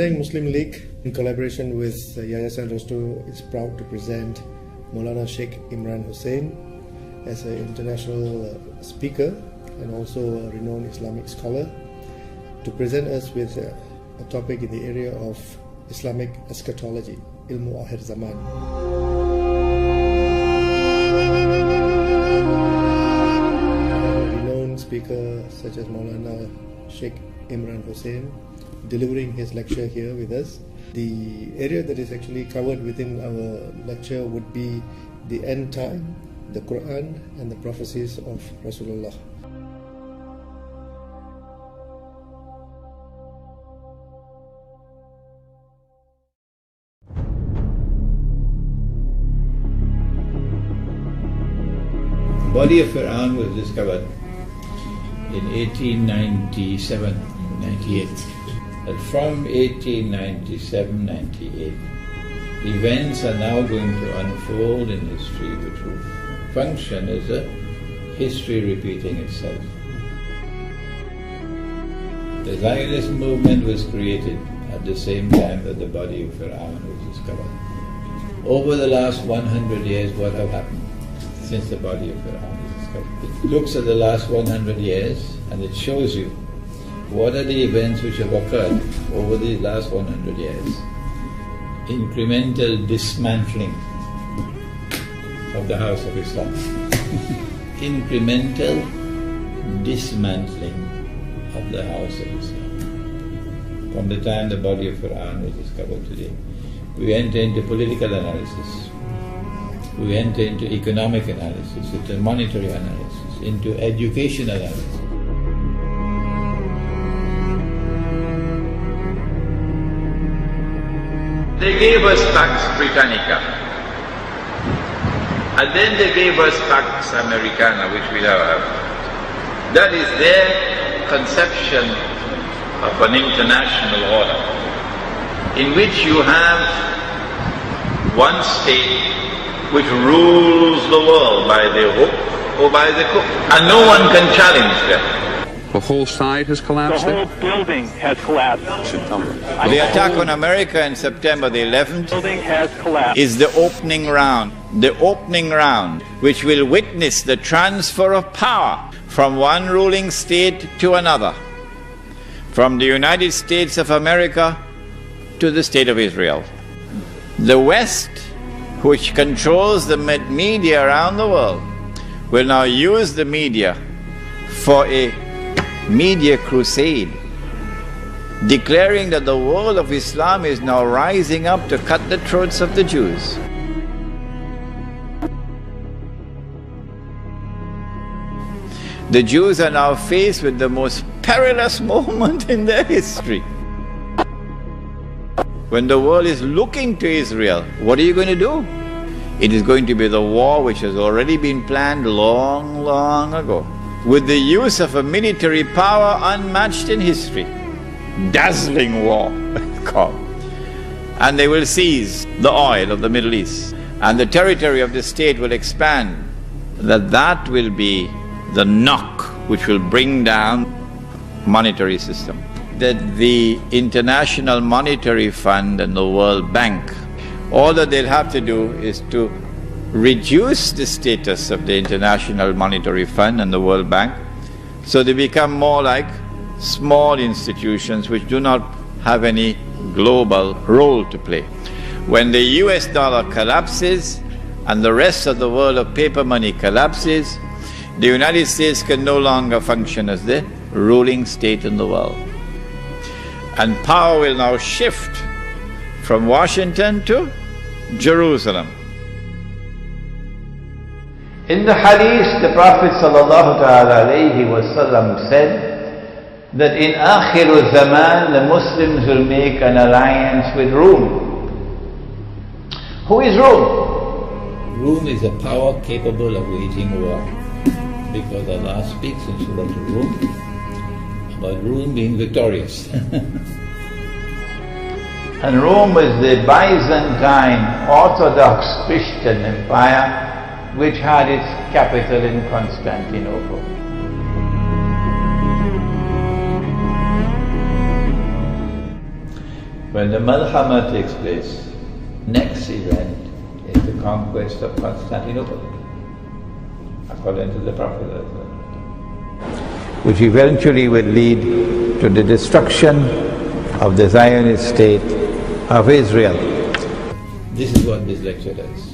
Penang Muslim League, in collaboration with Yayasan Restu, is proud to present Maulana Sheikh Imran Hosein as an international speaker and also a renowned Islamic scholar, to present us with a topic in the area of Islamic Eschatology, Ilmu Akhir Zaman. Renowned speaker such as Maulana Sheikh Imran Hosein delivering his lecture here with us. The area that is actually covered within our lecture would be the end time, the Quran and the prophecies of Rasulullah. The body of Quran was discovered in 1897-98. But from 1897-98, events are now going to unfold in history which will function as a history repeating itself. The Zionist movement was created at the same time that the body of Quran was discovered. Over the last 100 years, what have happened since the body of Quran was discovered? It looks at the last 100 years and it shows you what are the events which have occurred over the last 100 years. Incremental dismantling of the House of Islam. Incremental dismantling of the House of Islam. From the time the body of Quran was discovered today, we enter into political analysis, we enter into economic analysis, into monetary analysis, into education analysis. They gave us Pax Britannica, and then they gave us Pax Americana, which we now have. That is their conception of an international order, in which you have one state which rules the world by the hook or by the crook, and no one can challenge them. The whole side has collapsed? The whole building has collapsed. The attack on America in September the 11th Has collapsed. is the opening round which will witness the transfer of power from one ruling state to another, from the United States of America to the State of Israel. The West, which controls the media around the world, will now use the media for a media crusade, declaring that the world of Islam is now rising up to cut the throats of the Jews. The Jews are now faced with the most perilous moment in their history. When the world is looking to Israel, what are you going to do? It is going to be the war which has already been planned long, long ago, with the use of a military power unmatched in history. Dazzling war, called. And they will seize the oil of the Middle East, and the territory of the state will expand. That will be the knock which will bring down monetary system. That the International Monetary Fund and the World Bank, all that they'll have to do is to reduce the status of the International Monetary Fund and the World Bank, so they become more like small institutions which do not have any global role to play. When the US dollar collapses and the rest of the world of paper money collapses, the United States can no longer function as the ruling state in the world. And power will now shift from Washington to Jerusalem. In the hadith, the Prophet ﷺ said that in Akhir Zaman, the Muslims will make an alliance with Rome. Who is Rome? Rome is a power capable of waging war, because Allah speaks in Surah Rum about Rome being victorious. And Rome was the Byzantine Orthodox Christian empire which had its capital in Constantinople. When the Malhama takes place, next event is the conquest of Constantinople, according to the Prophet, which eventually will lead to the destruction of the Zionist state of Israel. This is what this lecture does.